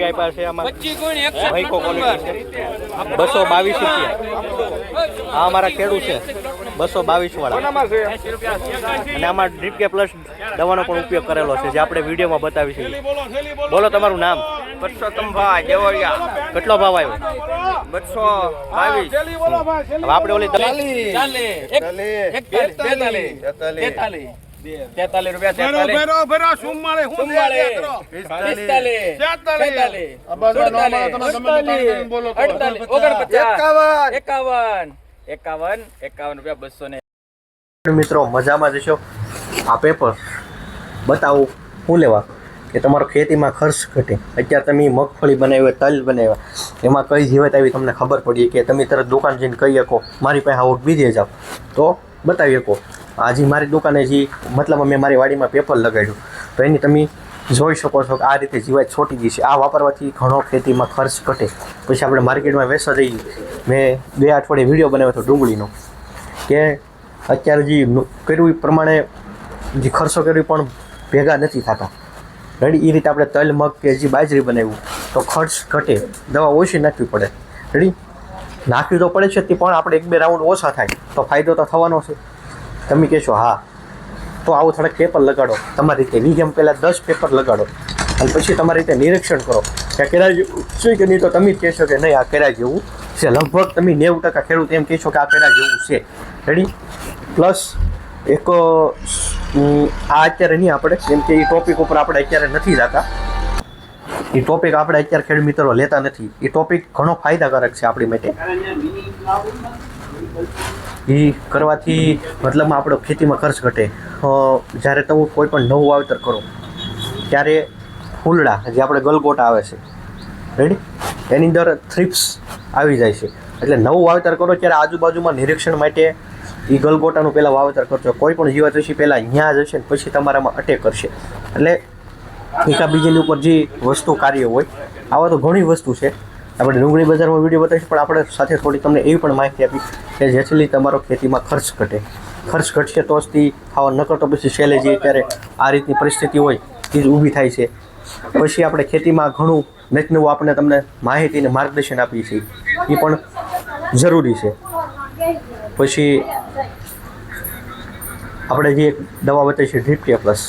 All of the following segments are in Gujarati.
રૂપિયા આપ્યા છે આમાં 222 રૂપિયા આ અમારા ખેડૂત છે 222 વાળા અને આમાં ડ્રીપ કે પ્લસ દવાનો પણ ઉપયોગ કરેલો છે જે આપણે વિડીયોમાં બતાવી છે બોલો તમારું નામ પરસોત્તમભાઈ દેવળિયા કેટલો ભાવ આવ્યો 222 હવે આપણે ઓલી 43 રૂપિયા મિત્રો મજામાં જશો આ પેપર બતાવું હું લેવા કે તમારો ખેતીમાં ખર્ચ ઘટે અત્યારે તમે મગફળી બનાવી તલ બનાવ્યા એમાં કઈ જીવત આવી તમને ખબર પડી કે તમે તરત દુકાન જઈને કહી શકો મારી પાસે આવક બીજે જાઓ તો બતાવી શકો આજે મારી દુકાને જે મતલબ મેં મારી વાડીમાં પેપર લગાડ્યું તો એની તમે જોઈ શકો છો કે આ રીતે જીવાત છોટી ગઈ છે આ વાપરવાથી ઘણો ખેતીમાં ખર્ચ ઘટે પછી આપણે માર્કેટમાં વેચવા જઈએ મેં 2 અઠવાડિયે વિડીયો બનાવ્યો હતો ડુંગળીનો કે અત્યારે જે કર્યું એ પ્રમાણે જે ખર્ચો કર્યો પણ ભેગા નથી થતા રેડી એ રીતે આપણે તલ મગ કે જે બાજરી બનાવ્યું તો ખર્ચ ઘટે દવા ઓછી નાખવી પડે રેડી નાખવી તો પડે છે તે પણ આપણે 1-2 રાઉન્ડ ઓછા થાય તો ફાયદો તો થવાનો છે તમે કહેશો હા તો આવું થોડાક પેપર લગાડો તમારી રીતે વીઘેમ પહેલાં 10 પેપર લગાડો અને પછી તમારી રીતે નિરીક્ષણ કરો કે કેરા જેવું છે કે નહીં તો તમે જ કહેશો કે નહીં આ કેરા જેવું છે લગભગ તમે 90% ખેડૂત એમ કહેશો કે આ કેરા જેવું છે રેડી પ્લસ એક આ અત્યારે નહીં આપણે કેમ કે એ ટોપિક ઉપર આપણે અત્યારે નથી જતા એ ટોપિક આપણે અત્યારે ખેડૂત મિત્રો લેતા નથી એ ટોપિક ઘણો ફાયદાકારક છે આપણી માટે એ કરવાથી મતલબમાં આપણો ખેતીમાં ખર્ચ ઘટે જ્યારે તમે કોઈ પણ નવું વાવેતર કરો ત્યારે ફૂલડા જે આપણે ગલગોટા આવે છે રેડી એની અંદર થ્રિપ્સ આવી જાય છે એટલે નવું વાવેતર કરો ત્યારે આજુબાજુમાં નિરીક્ષણ માટે એ ગલગોટાનું પહેલાં વાવેતર કરજો કોઈ પણ જીવાત હશે પહેલાં અહીંયા જશે ને પછી તમારામાં અટેક કરશે એટલે એકાબીજાની ઉપર જે વસ્તુ કાર્ય હોય આવા તો ઘણી વસ્તુ છે આપણે ડુંગળી બજારમાં વિડીયો બતાવીશું પણ આપણે સાથે થોડી તમને એવી પણ માહિતી આપી કે જેથી તમારો ખેતીમાં ખર્ચ ઘટે ખર્ચ ઘટશે તો જ તે ખાવા ન કરતો પછી છેલ્લે જે ત્યારે આ રીતની પરિસ્થિતિ હોય એ જ ઊભી થાય છે પછી આપણે ખેતીમાં ઘણું નવું આપણે તમને માહિતી અને માર્ગદર્શન આપીએ છીએ એ પણ જરૂરી છે પછી આપણે જે દવા બતાવી છે ડ્રીપ કે પ્લસ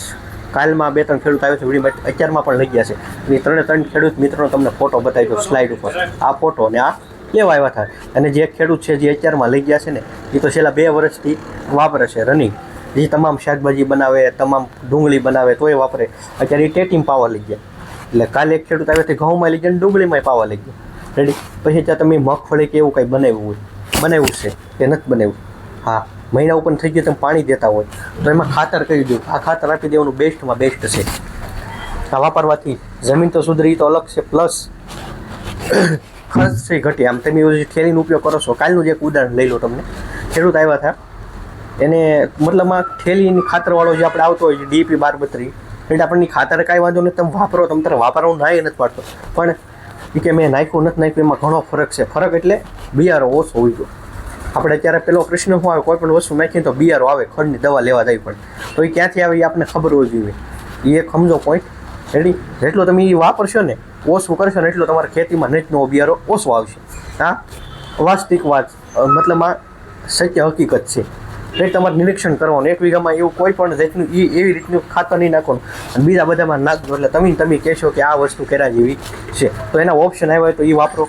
કાલમાં 2-3 ખેડૂત આવ્યો છે વિડીયો અત્યારમાં પણ લઈ ગયા છે એ 3 ખેડૂત મિત્રોનો તમને ફોટો બતાવ્યો સ્લાઇડ ઉપર આ ફોટો અને આ લેવા આવ્યા હતા અને જે ખેડૂત છે જે અત્યારમાં લઈ ગયા છે ને એ તો છેલ્લા 2 વર્ષથી વાપરે છે રનિંગ જે તમામ શાકભાજી બનાવે તમામ ડુંગળી બનાવે તોય વાપરે અત્યારે એ ટેટીમ પાવા લઈ ગયા એટલે કાલે એક ખેડૂત આવ્યો તે ઘઉંમાં લઈ ગયા ડુંગળીમાં પાવા લઈ ગયા રેડી પછી ત્યાં તમે મગફળી કે એવું કંઈ બનાવ્યું છે કે નથી બનાવ્યું હા મહિના ઉપર થઈ ગયું તમે પાણી દેતા હોય તો એમાં ખાતર કહી દઉં આ ખાતર આપી દેવાનું બેસ્ટમાં બેસ્ટ છે આ વાપરવાથી જમીન તો સુધરે એ તો અલગ છે પ્લસ ખર્ચ છે ઘટે આમ તમે થેલીનો ઉપયોગ કરો છો કાલનું જ એક ઉદાહરણ લઈ લો તમને ખેડૂત આવ્યા હતા એને મતલબમાં થેલીની ખાતરવાળો જે આપણે આવતો હોય છે DAP 12-32 એટલે આપણને ખાતર કાંઈ વાંધો નહીં તમે વાપરો તમે તારે વાપરવાનું ના નથી પાડતો પણ એ કે મેં નાખ્યું નથી નાખ્યું એમાં ઘણો ફરક છે ફરક એટલે બિયારો ઓછો હોય ગયો આપણે અત્યારે પેલો પ્રશ્ન શું આવે કોઈ પણ વસ્તુ નાખીએ તો બિયારો આવે ખડની દવા લેવા જવી પડે તો એ ક્યાંથી આવે એ આપણને ખબર હોવી જોઈએ એ એક સમજો પોઈન્ટ રેડી જેટલો તમે એ વાપરશો ને ઓછું કરશો ને એટલો તમારા ખેતીમાં નવો બિયારો ઓછો આવશે હા વાસ્તવિક વાત મતલબમાં સત્ય હકીકત છે એટલે તમારે નિરીક્ષણ કરવાનું 1 વીઘામાં એવું કોઈ પણ જાતનું એવી રીતનું ખાતર નહીં નાખવાનું અને બીજા બધામાં નાખજો એટલે તમે કહેશો કે આ વસ્તુ કેરા જેવી છે તો એના ઓપ્શન આવ્યા હોય તો એ વાપરો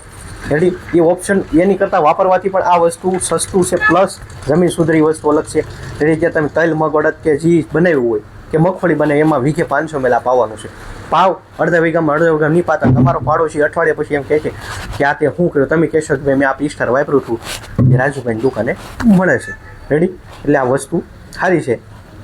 રેડી એ ઓપ્શન એની કરતાં વાપરવાથી પણ આ વસ્તુ સસ્તું છે પ્લસ જમીન સુધરી વસ્તુ અલગ છે રેડી જે તમે તલ મગ અડદ કે જે બનાવ્યું હોય કે મગફળી બને એમાં વીઘે 500 ml પાવાનું છે પાવ અડધા વીઘામાં નહીં પાતા તમારો પાડોશી અઠવાડિયા પછી એમ કહે છે કે આ તે શું કર્યું તમે કહેશો કે ભાઈ મેં આ પિસ્ટર વાપર્યું હતું એ રાજુભાઈની દુકાને મળે છે રેડી એટલે આ વસ્તુ સારી છે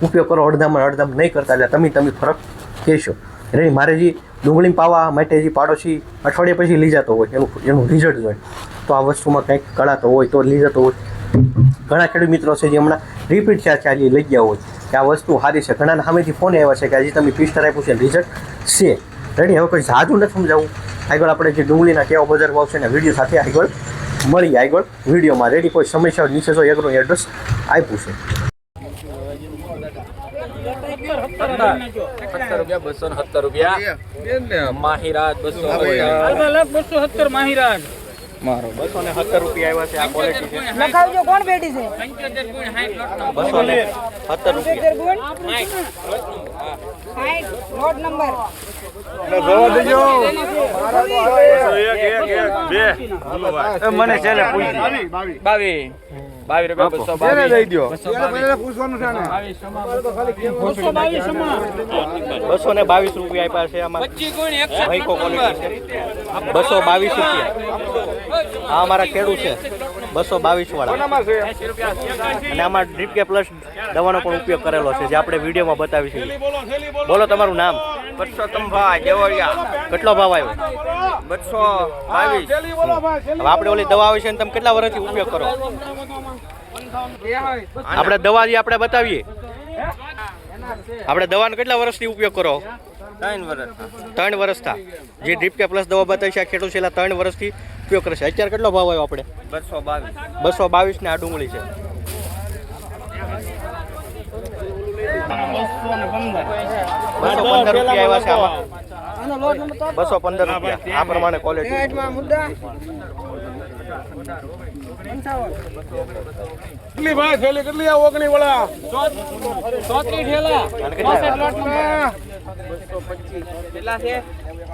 ઉપયોગ કરો અડધામાં નહીં કરતા એટલે તમે ફરક કહેશો રેડી મારે જે ડુંગળી પાવા માટે જે પાડોશી અઠવાડિયા પછી લઈ જતો હોય એનું રિઝલ્ટ હોય તો આ વસ્તુમાં કંઈક કળાતો હોય તો લઈ જતો હોય ઘણા ખેડૂત મિત્રો છે જે હમણાં રિપીટ થયા લઈ ગયા હોય કે આ વસ્તુ સારી છે ઘણાના સામેથી ફોન આવ્યા છે કે હજી તમે પિસ્ટર આપ્યું છે રિઝલ્ટ છે રેડી હવે કોઈ ઝાઝું નથી સમજાવું આગળ આપણે જે ડુંગળીના કેવા બજાર ભાવ છે ને વિડીયો સાથે આગળ મળીએ આગળ વિડીયોમાં રેડી કોઈ સમસ્યા નીચે જો એગ્રોનું એડ્રેસ આપ્યું છે 270 રૂપિયા માહિરાજ 270 માહિરાજ મારો 270 રૂપિયા આવ્યા છે. આ ક્વોલિટી છે. લખાવજો કોણ બેટી છે 270 રૂપિયા. હાઈટ રોડ નંબર મને છેલ્લે પૂછી 22 રૂપિયા 222 રૂપિયા આપ્યા છે. આમાં ભાઈકો ક્વોલિટી છે. 222 રૂપિયા. આ અમારા ખેડૂત છે 222 વાળા. અને આમાં ડ્રીપ કે પ્લસ દવાનો પણ ઉપયોગ કરેલો છે, જે આપણે વિડીયોમાં બતાવી છે. બોલો તમારું નામ. પરસોત્તમભાઈ દેવળિયા કેટલો ભાવ આવ્યો? 222 હવે આપણે ઓલી દવા આવે છે ને તમે કેટલા વર્ષથી ઉપયોગ કરો? આપણે દવા જે આપણે બતાવીએ, આપણે દવાનો કેટલા વર્ષથી ઉપયોગ કરો? 3 વર્ષ 3 વર્ષ થા. જે ડ્રીપ કે પ્લસ દવા બતાવી છે આ ખેડૂત છેલ્લા 3 વર્ષથી ઉપયોગ કરે છે. અત્યારે કેટલો ભાવ આવ્યો આપણે? 222 222 ને આ ડુંગળી છે. 215 રૂપિયા આવ્યા છે આમાં. 215 રૂપિયા. આ પ્રમાણે ક્વોલિટી. કેટલી ભાઈ થેલી કેટલી આ ઓગણી વાળા 34 ઠેલા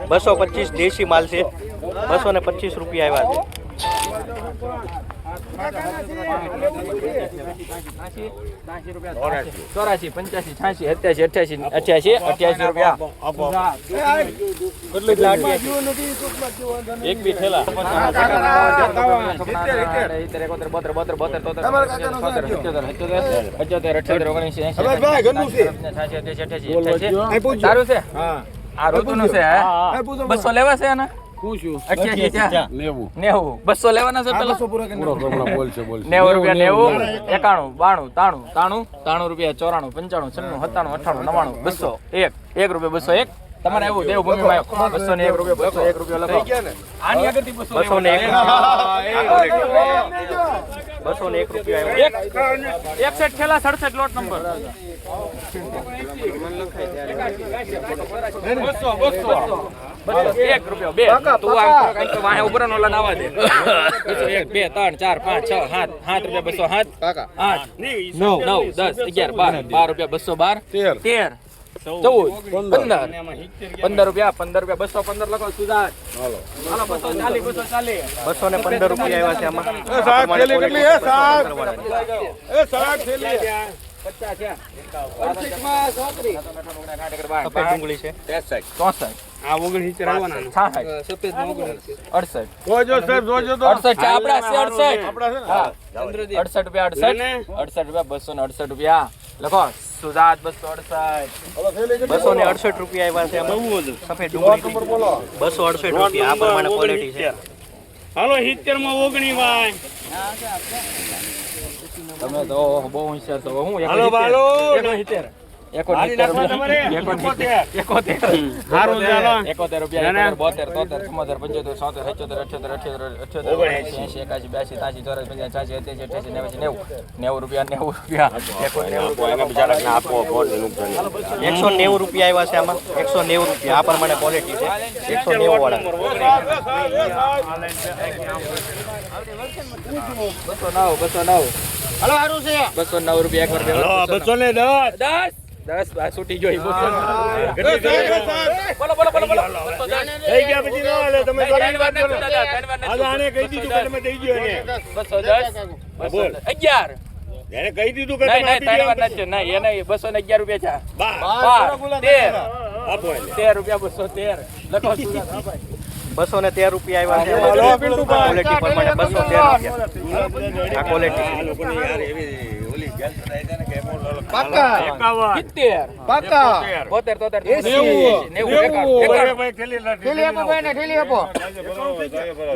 225 દેશી માલ છે. 225 રૂપિયા આવ્યા છે. 84 85 86 88 88 રૂપિયા એક બી ઠેલા 200 લેવા છે ને પૂછ્યું 200 લેવાના છે પેલા 90 રૂપિયા 90 91 92 93 93 રૂપિયા 94 95 96 97 98 200 1 રૂપિયા 201 તમારે એવું દેવ ભૂમિમાં 201 રૂપિયા 201 રૂપિયા લખો આની આગળથી 201 રૂપિયા એક સેટ ઠેલા 67 લોટ નંબર 1 રૂપિયો 2 તું આમ કઈ તો વાહે ઉભરાનો ઓલા નાવા દે 1 2 3 4 5 6 7 રૂપિયા 207 8 9 10 11 12 રૂપિયા 212 13 14 15 રૂપિયા 215 લખો સુધાર હાલો 240 215 રૂપિયા આવ્યા છે આમાં. સાહેબ થેલી કેટલી હે સાહેબ એ સાહેબ થેલી 50 સફેદ ડુંગળી છે. 64 આ 69 આવવાના 66 સફેદ 68 જોજો સાહેબ જોજો તો 68 છે આપડા છે 68 આપડા છે ને હા 68 રૂપિયા 68 રૂપિયા 268 રૂપિયા લખો સુધાત 268 268 રૂપિયા આવ્યા છે આમાં. સફેદ ડુંગળી 268 રૂપિયા. આ પ્રમાણે ક્વોલિટી છે. હાલો 70 માં 19 ભાઈ તમે તો બહુ હોશિયાર છો હું હાલો બાલો 71 હારું ચાલો 71 રૂપિયા 72 73 74 75 77 88 રૂપિયા 190 રૂપિયા આવ્યા છે આમાં. 190 રૂપિયા. આ પ્રમાણે ક્વોલિટી છે. 190 વાળા. 209 હાલો હારું છે 209 રૂપિયા એકવાર હાલો 210 10 આ છૂટી જોઈ 209 બોલો થઈ ગયા પછી ન હાલે તમે આને કહી દીધું કે તમે દઈ ગયો એને 210 બોલ 11 એને કહી દીધું કે નહીં તમે નહીં આપી ત્રણ વાર નથી નહીં એને 211 રૂપિયા છે 12 આપો એને 13 રૂપિયા 213 લખો 213 રૂપિયા આવ્યા છે. ક્વોલિટી પ્રમાણે 213 રૂપિયા. આ ક્વોલિટી. પાકા 70 પાકા 72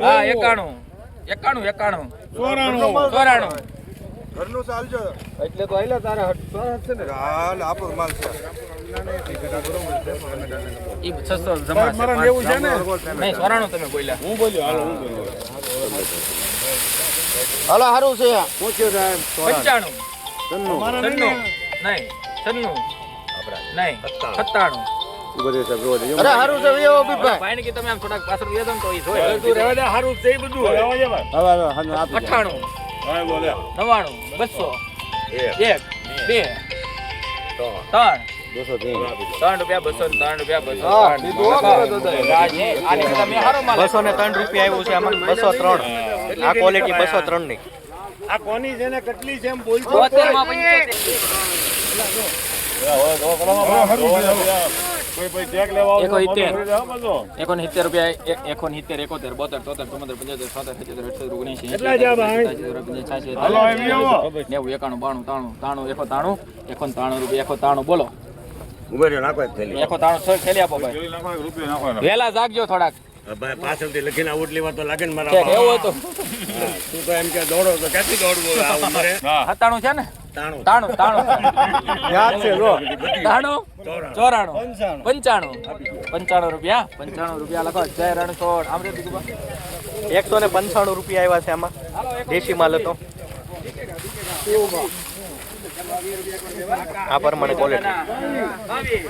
હા 91 94 ઘરનું ચાલજો એટલે તો આઈલા તારા સરસ છે ને હાલ આપો માલ છે ઈ 600 જમા છે મારા લેવું છે ને નહીં 94 તમે બોલ્યા હું બોલ્યો હાલો હું બોલ્યો હાલો સારું છે. પૂછ્યો સાહેબ 95 મારા નહીં 96 નહીં 97 નહીં 97 અરે હારું છે વિયો બીભાઈ ભાઈ ને કે તમે આમ થોડાક પાછળ વ્યા દો ને તો ઈ જોઈ તું રહેવા દે હારું છે ઈ બધું રહેવા દે ભાઈ 98 હા બોલે 99 200 1 2 3 રૂપિયા 200 રાજી આની કરતા મેં હારો માલ 203 રૂપિયા આવ્યું છે આમાં 203 આ ક્વોલિટી 203 ની આ કોની છે ને કેટલી છે એમ બોલતો 72 માં 75 કોઈ કોઈ ચેક લેવા આવો 71 રૂપિયા 71 71 72 73 74 75 કેટલા છે ભાઈ? 86 હાલો એમ આવો 90 91 92 93 91 રૂપિયા બોલો ઉભો રહ્યો નાખો એક થેલી 91 થેલી આપો ભાઈ વેલા જાગજો થોડાક ભાઈ પાછળથી લખીને આઉટલી વાર તો લાગે ને મારા ઠીક, એવું હતું તું તો એમ કે દોડો તો ક્યાંથી દોડવું આ ઉંમરે 97 છે ને તાણું તાણું યાદ છે લો 94 95 રૂપિયા 95 રૂપિયા લખો જય રણછોડ આમ રે બીજું 195 રૂપિયા આવ્યા છે આમાં દેશી માલ હતો આ પ્રમાણે ક્વોલિટી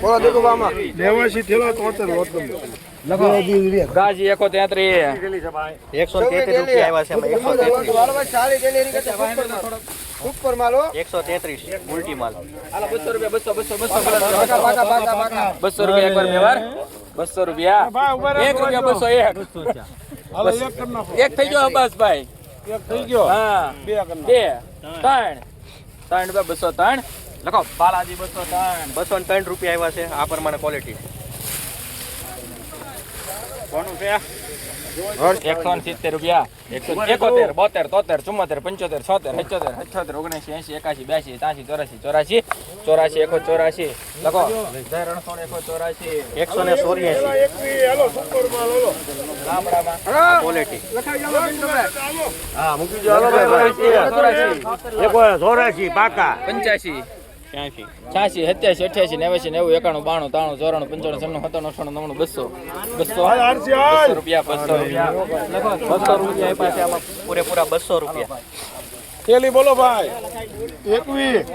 બોલો દેખો બામાં 89 થેલો 73 વોટ લખો ગાજી 133 133 રૂપિયા આવ્યા છે આમાં 133 ઉલટી માલ હાલો 200 રૂપિયા 200 રૂપિયા એકવાર વ્યવહાર 200 રૂપિયા 1 રૂપિયા 201 હાલો એક કર નાખો એક થઈ ગયો અબ્બાસભાઈ એક થઈ ગયો હા બે કર નાખો 3 રૂપિયા 203 લખો બાલાજી 203 203 રૂપિયા આવ્યા છે આ પ્રમાણે ક્વોલિટી કોનું છે 170 રૂપિયા 171 72 73 74 75 76 77 79 80 81 82 83 84 લખો જય રણછોડ 184 184 હાલો સુપર માલ હાલો ગામડામાં ક્વોલિટી હા મૂકી જો હાલો ભાઈ 84 પાકા 85 86 87 88 89 90 91 92 93 94 95 96 97 98 200 રૂપિયા 200 રૂપિયા આપ્યા છે આમાં પૂરેપૂરા 200 રૂપિયા થેલી બોલો ભાઈ 21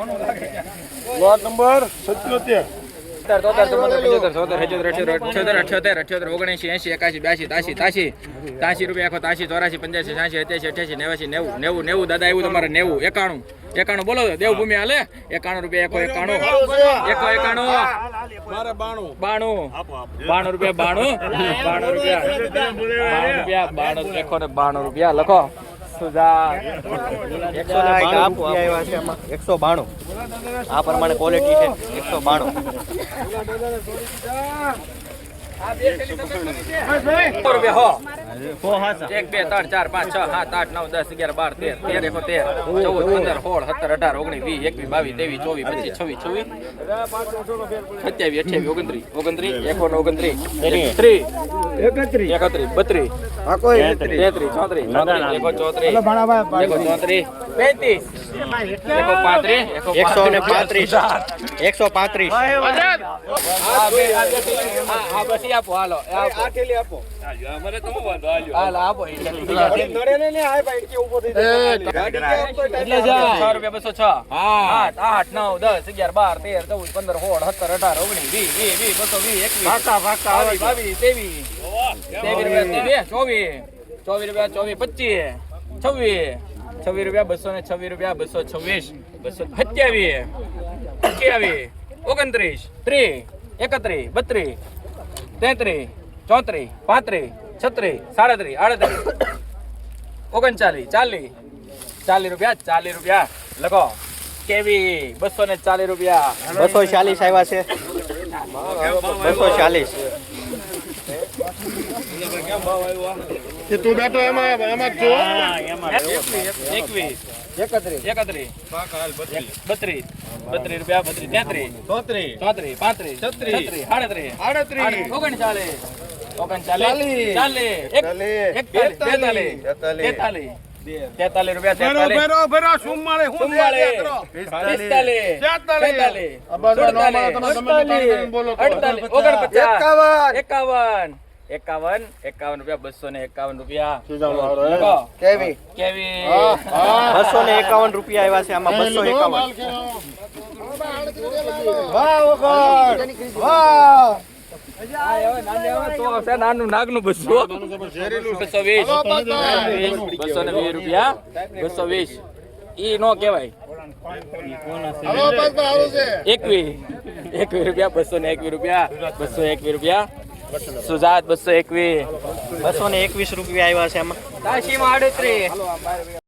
લોટ નંબર 77 દાદા એવું તમારે 90 91 બોલો દેવભૂમિ હાલે 91 રૂપિયા 91 મારે 92 92 રૂપિયા 92 રૂપિયા લખો સુધા 192 આવ્યા છે આમાં 192 આ પ્રમાણે ક્વોલિટી છે 192 એક બે ત્રણ ચાર પાંચ છ સાત આઠ નવ 10 11 12 13 14 15 16 17 18 19 20 21 22 23 24 25 27 28 29 30 31 32 33 34 135 આપો હાલો આ થેલી આપો હાલો આપો નડે ને હાય ભાઈ કે ઊભો થઈ જાય ગાડી કે આમ તો એટલે જા 100 રૂપિયા 206 હા 8 9 10 11 12 13 14 15 16 17 18 19 20 21 22 23 24 રૂપિયા 25 26 રૂપિયા 226 રૂપિયા 226 227 28 29 30 31 32 33 34 35 36 37 38 39 40 રૂપિયા લખો કેવી 240 રૂપિયા 240 આવ્યા છે 240 તું બેઠો એમાં જો 21 31 32 રૂપિયા 33 34 35 36 37 38 43 રૂપિયા ભેરો સુમાળે હું એકાવન રૂપિયા 251 કેવી કેવી 251 રૂપિયા આવ્યા છે આમાં 251 વાહ નાનું નાગનું 200 220 220 રૂપિયા 220 ઈ નો કહેવાય 21 રૂપિયા 221 રૂપિયા 221 રૂપિયા સુજાત 221 221 રૂપિયા આવ્યા છે આમાં કાશીમાં 38